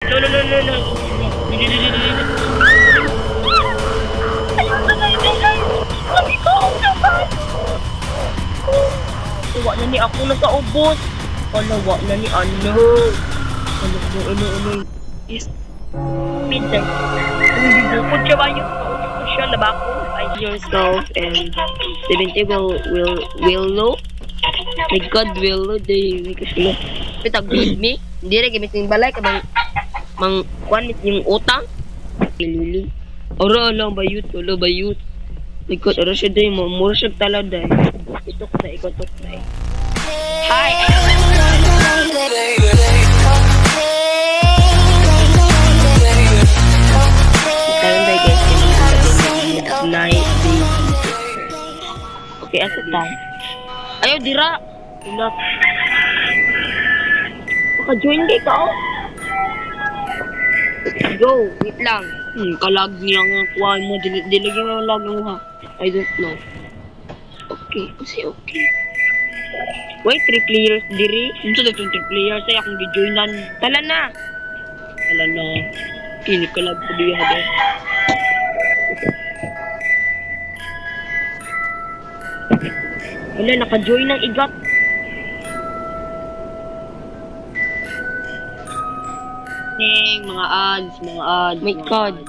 No. Tuwa na ni ako nakaubos. Palawa na ni ano. Ano. Yes. Midday. Bukod siya ba yung ko siya labako? Find yourself and 70 will know. My God will know. Day kasi pitag with me. Hindi rin gamit yung balay kabang mang kuan yung utang. Lili. Oro lang bayut. My God, oro siya day mo. Mura siya talada. Itok na. Hi, okay, asa tayo? Ayaw, dira! Enough. Maka-join kay ka, oh. Go, wait lang. Kalag niya nga kuha mo. Dilagyan mo lag mo, ha? I don't know. Okay, kasi okay. Wait, 3 players diri. Unsa daw 3 players ay akong gi-joinan. Tala na. Kini kalag ko diha de. Wala naka-join ng igat. Mga ads. My God.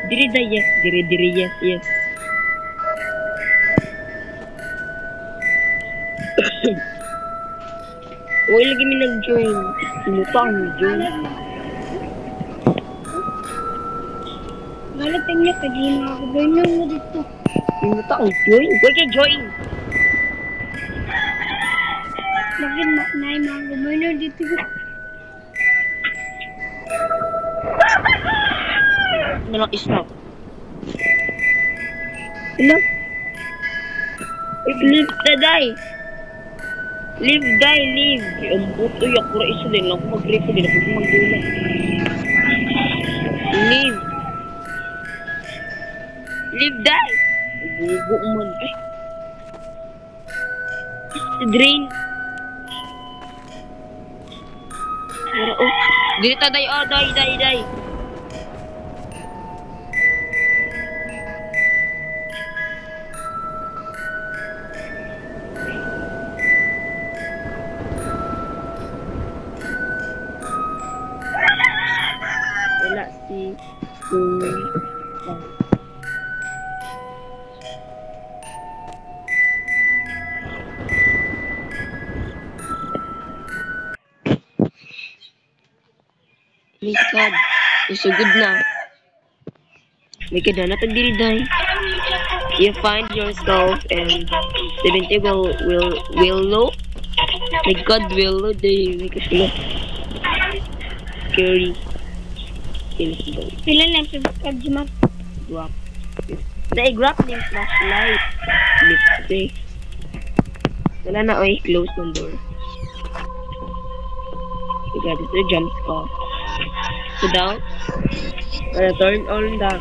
Diri, yes. Huwag lagi may nag-join. Sinutang join. Galapin niya, kagin ako. Ganyan mo dito. Sinutang join? Huwag kayo join. Bakit na yung mga gumano dito? Nalang stop. Hello? Leave na die. Leave. Ang buto yung kura isa din. Ako mag-repo din. Ako mag-dula. Leave. Leave die. Bugo man. Drain. Dito die. Oh, die. Wala si my God, so good na. May kada na tagdiriday. You find yourself and 70 will know. My God will know day kasi scary. Pila lang sa kagjimat. Drop. Grab yung flashlight. Lipstick. Wala na, oy. Close yung door. You got it. Jump off. So down. Turn on the.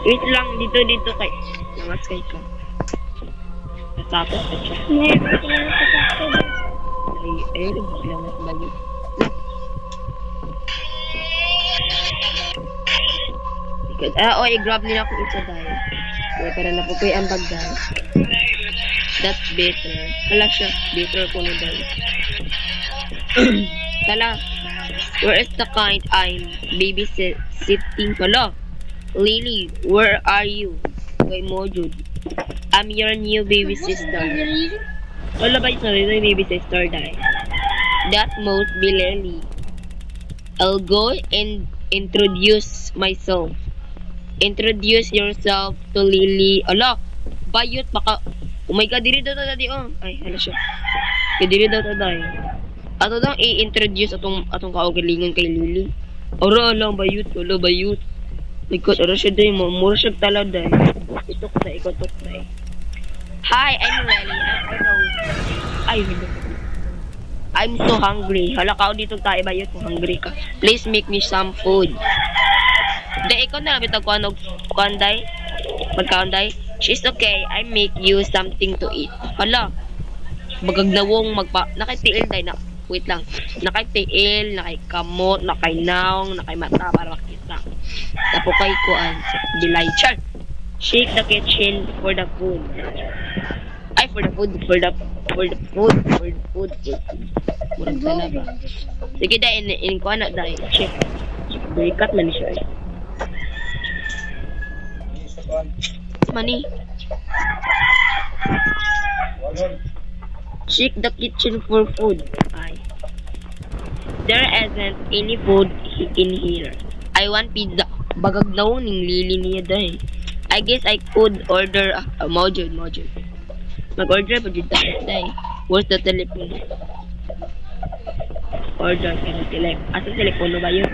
Wait lang. Dito kay. Namas kay ka. Natapos ka siya. Ayun. Bilang balik. I-grab nila kung isa dahil. Para napupoy ang bag dahil. That's better. Wala siya. Better ko na dahil. Tala. Where is the kind I'm babysitting? Hello? Lily, where are you? Wait, Mojud. I'm your new baby sister. Wala ba yung baby sister dahil? That must be Lily. I'll go and introduce myself. Introduce yourself to Lily. Ala, bayot baka. Oh my God, diri daw tadi oh. Ay, hala siya. Diri daw tadi. Ato daw i-introduce atong kaugalingon kay Lily. Ora lang bayot. My God, ora siya day mo. Mura siya talada. Ikatok na. Hi, I'm Lily. I know. Ay, I'm so hungry. Hala ka dito tayo bayot kung hungry ka. Please make me some food. Ikaw na labit ako magkaunday. She's okay. I make you something to eat. Hala. Bagagnawong nakay-tiil day na. Wait lang. Nakay-tiil, nakay-kamot, nakay-naong, nakay-mata para makita. Tapo kay kuan. Dilay. Char! Shake the kitchen for the food. Ay, for the food. Murag sana ba? Sige day, in kuan na day. Check. Berikat man siya. Money. Check the kitchen for food. Ay. There isn't any food in here. I want pizza. Bagagnaw ning lili niya day. I guess I could order a module. Mag-order pa dito day. Where's the telephone? Order ka ng telephone. Asa telepono ba yun?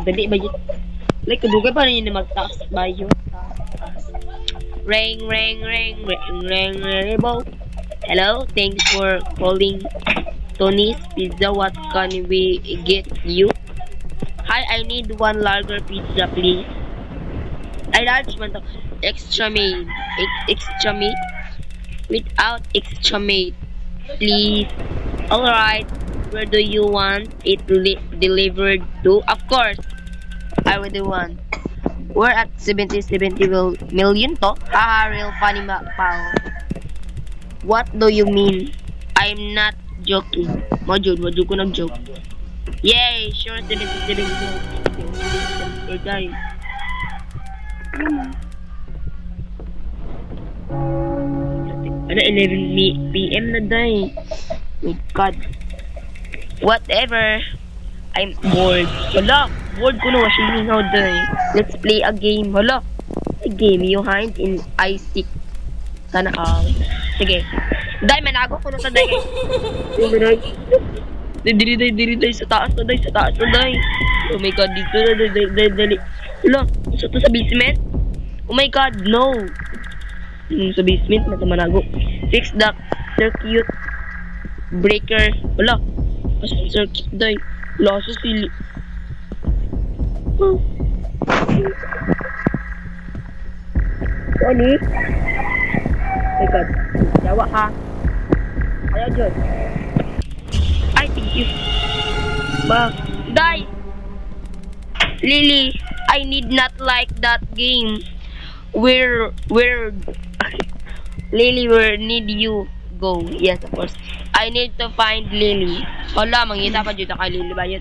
Dali ba yun? Like, kadugay pa rin yun na mag-tax ba yun? Ring. Hello, thanks for calling Tony's Pizza. What can we get you? Hi, I need one larger pizza, please. I large man to. Extra meat. Without extra meat, please. Alright, where do you want it delivered to? Of course, I would do one. We're at 70 million to. Haha, real funny pal. What do you mean? I'm not joking. Wajud ko nag-joke. Yay, sure 77 million. Okay, guys. Ano, 11 PM na day. My God. Whatever. I'm bored. Wala. Bored ko na washing out day. Let's play a game. Wala. A game you hide in I-stick. Sana all. Sige. Day, manago ko na sa day. Dili day. Sa taas na day. Oh my God. Dito na dali. Wala. Isa to sa basement. Oh my God. No. Sa basement. Manago. Fix the circuit breaker. Wala. Circuit day. Wala sa sili. Ano? My God. Yawa ha. Ayaw dyan. Ay, thank you. Ba. Die. Lily, I need not like that game. Where Lily, where need you go? Yes, of course. I need to find Lily. Wala, mangita pa dito kay Lily ba yun?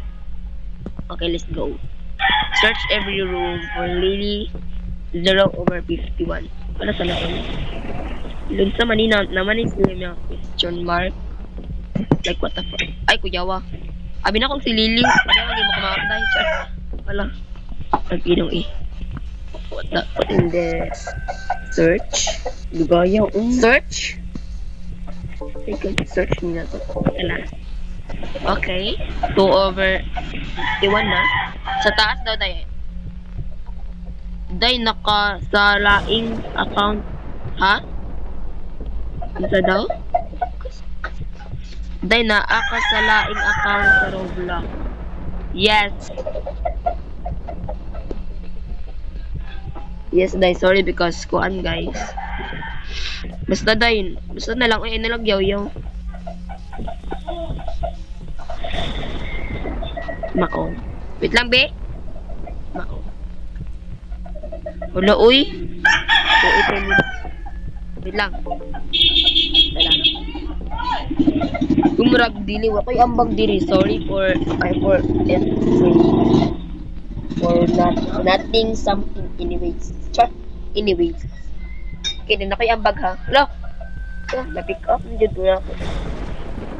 Okay, let's go. Search every room for Lily. 0/51. Wala sa lakon. Lun sa manina naman is niya question mark. Like what the fuck? Ay, kuyawa. Abi na kung si Lily. Kaya hindi mo kumakatay. Wala. Nagpinong eh. What in the search? Lugaya. Search? Search nila to. Wala. Okay. 2/51 na. Sa taas daw tayo. Day nakasalaing account. Ha? Ano daw? Day nakasalaing account sa Roblox. Yes. Yes, day. Sorry because kuan guys. Basta day. Basta na lang. Uy, nalang yaw-yaw. Mao. Wait lang, be. Mao. Wala, uy. Wait lang. Kumurag dili. Wakoy ambag diri. Sorry for nothing something anyways. Anyways. Okay, din ako yung ambag ha. Hello. So, na-pick up. Nandiyan po na ako.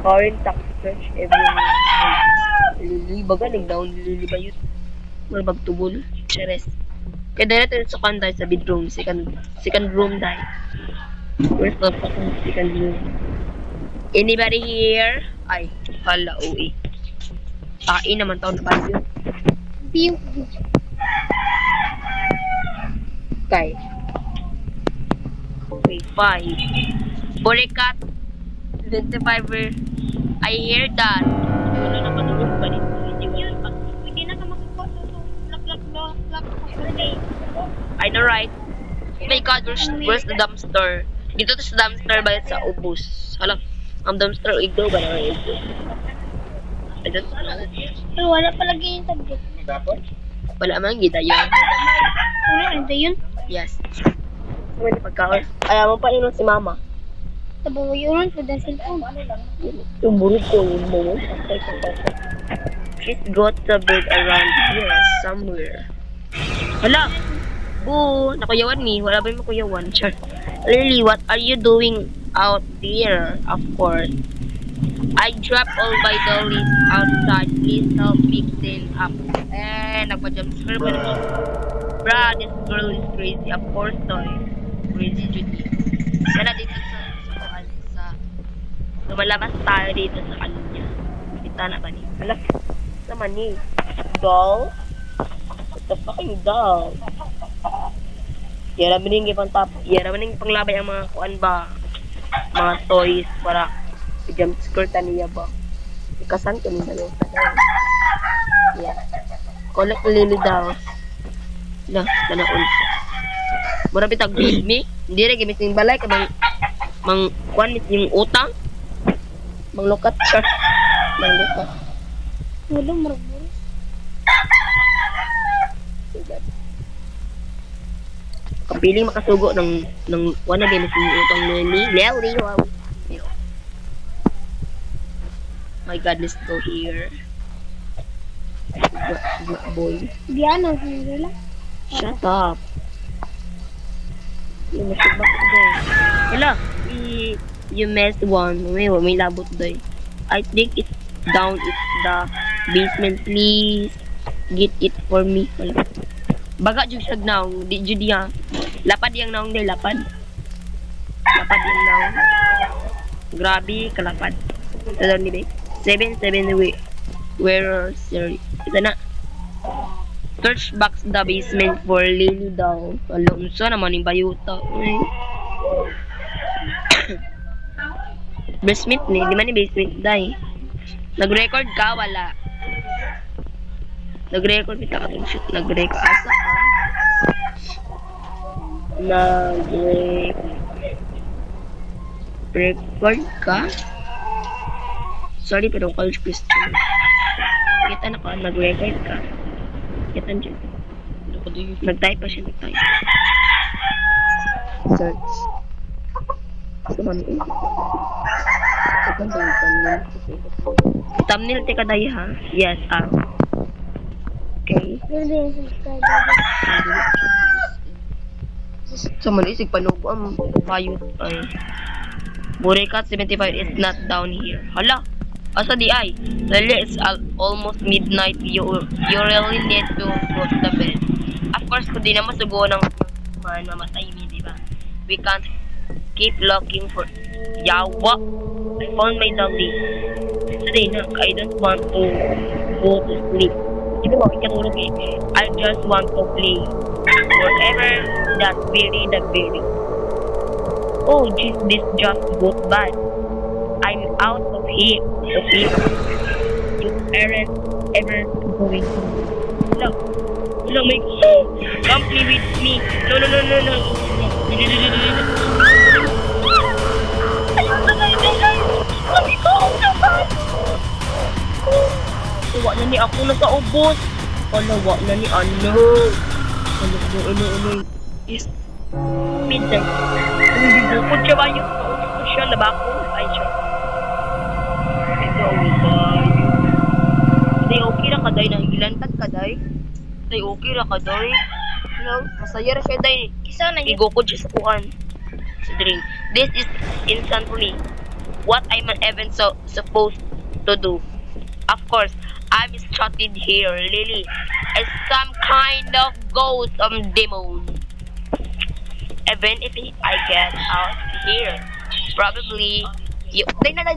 Current tax search everyone. Lili, baga, nag-down Lili ba yun? Mga bagtubol. Cheres. Kaya dahil natin sa kanday sa bedroom. Second room dahil. Where's the fucking second room? Anybody here? Ay, hala, uwi. Tain naman taon na ba yun? Pew. Okay. Wait, 5. Borikat. 25. I hear that. Wala na patulog pa dito. Hindi na ka makakuha. Lak. I know, right? my god, where's the dumpster? Dito to sa dumpster bayad sa ubos. Hala, ang dumpster igdo ba na igdo? I don't know. Pero wala palagi yung tablet. Wala man gida yun. Wala, ano yun? Yes. Wala pagkaon. Ayaw mo pa inon si mama. Tabaw yun, pada cellphone. Tumburog ko yun mo. She's got the bird around here somewhere. Hala! Boo! Nakuyawan ni. Wala ba yung makuyawan? Sure. Lily, what are you doing out there? Of course. I dropped all my dollies outside. Please help pick them up. Nagpa-jump scare pa naman. Bruh, this girl is crazy. Of course, toy. Crazy Judy. Kaya dito sa lumalabas tayo dito sa kanya. Kita na ba ni? Hala, sama ni. Doll? What the fucking doll? Yara maning panglabay ang mga kuan ba? Mga toys para i-jump scare niya ba? Ikasan ko nila yung tayo. Yeah. Collect Lily daw. Lah, tanaon. Mura bitag grade me. Hindi ra gimit ning balay ka mang kuan yung utang. Manglukat siya. Manglukat. Wala, marabol. Kapiling makasugo ng kuan na gimit yung utang Lily. Lily, wow. My god, let's go here. Good boy. Diana, wala. Shut up. You must back there. Hello, you missed one. May labot doy. I think it's down. It's the basement. Please get it for me. Wala. Baga jud siya naong. Di jud ya. Lapad yang naong day lapad. Lapad yang naong. Grabe kalapad. Tadon ni be. 7 where sorry. Ito na. Search box the basement for Lily daw. Alam sa naman yung bayuta. Basement ni, di man ni basement dai. Nag-record ka wala. Nag-record kita ka tong shit. Nag-record asa ka. Nag-record ka. Sorry pero college Christian. Kita na ka, nag-record ka. Kita dyan. Nag-type pa siya, nag-type. Search. Suman ko. Ito ba yung thumbnail? Thumbnail, teka dahi ha? Yes, okay. Pwede yung subscriber. Suman, isig panubo ang payo. Ay. Burekat 75 is not down here. Hala! Asa di ay? Really, it's almost midnight. You really need to go to the bed. Of course, kung di naman sugo ng mamatay mi, di ba? We can't keep looking for yawa. I found my dolly. Today na, I don't want to go to sleep. Sige mo, ikatulog eh. I just want to play. Forever, that berry. Oh, jeez, this just got bad. I'm out of here. You aren't ever going home. Hello, make come play with me. No. Wala na ni ako nakaubos. Wala na ni ano. Ano. Is midnight. Bukod siya ba yung kausap siya na ba ako? Ay siya. Day okay ra kaday nang gilantad kaday. Day okay ra kaday. Hello, masaya ra siya day. Kisa na yun. Igukod siya sa kuan. Sa drink. This is instantly what I'm even supposed to do. Of course, I'm stranded here, Lily. As some kind of ghost of demon. Even if I get out here, probably you. Day na.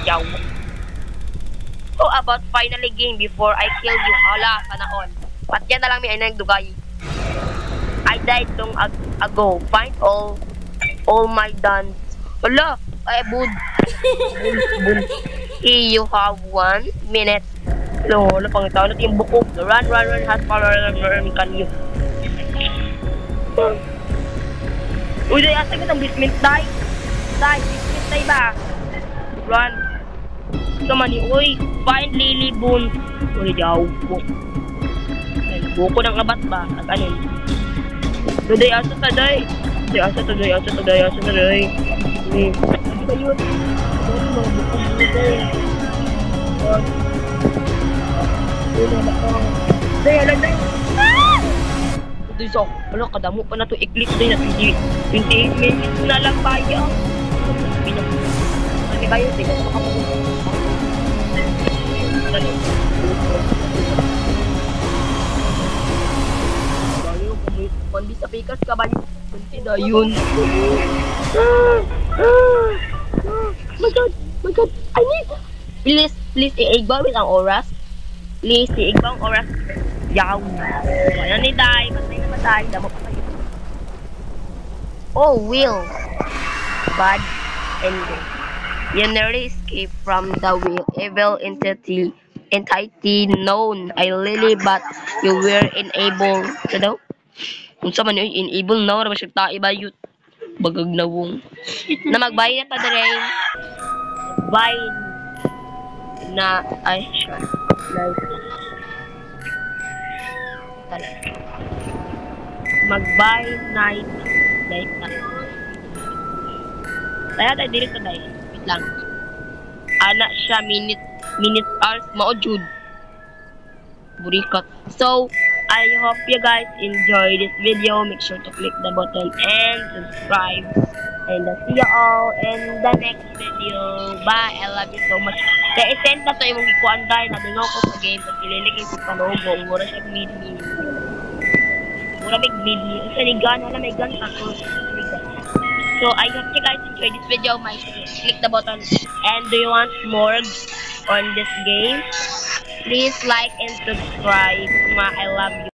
Yaw. How about finally game before I kill you? Hala, sana all. At yan na lang may nagdugay. I died long ago. Find all my dons. Hala, ay bud. Here you have 1 minute. Lolo, pangitaw na yung bukog. Run, has power, can you? Uy, day, asa ka ng basement, day? Day, basement, day ba? Run. Kaman ni, uy, find Lily Boon. Uy, daw po. Buko ng abat ba? At anin? So, day, asa ta, day? Day, asa ta, day, asa ta, day, asa ta, day. Ano ba yun? Ano ba yun? Day, alam, day. Ito so, wala, kadamo pa na to eclipse day na 28 minutes na lang bayo. Ano ba yun? Di ba makapagod? Bayo, kundi sa pikas ka ba yun? Kunti na yun. My God, I need... Please, iigbawin ang oras. Please, iigbawin ang oras. Yaw. Ano ni Day? Matay na matay. Damo pa kayo. Oh, Will. Bad ending. You nearly escaped from the Will. Evil entity known I Lily, but you were unable. Sa daw? Kung sa man yun, unable na. Wala siya tayo ba yun? Bagag na wong. Na magbayin na pa na rin. Bayin na. Ay, sure. Mag-buy night na. Kaya tayo dito tayo. Wait lang. Ana siya minute hours mao jud. Burikat. So, I hope you guys enjoy this video. Make sure to click the button and subscribe. And see you all in the next video. Bye. I love you so much. Kaya isend na to yung ikuan dahil nadungaw ko sa game. Pag ililigay ko sa logo. Mura siya mid-mid. Mura mid-mid. Isa ni Gun. Wala may gun pa ko. So I hope you guys enjoy this video. Click the button. And do you want more on this game? Please like and subscribe. I love you.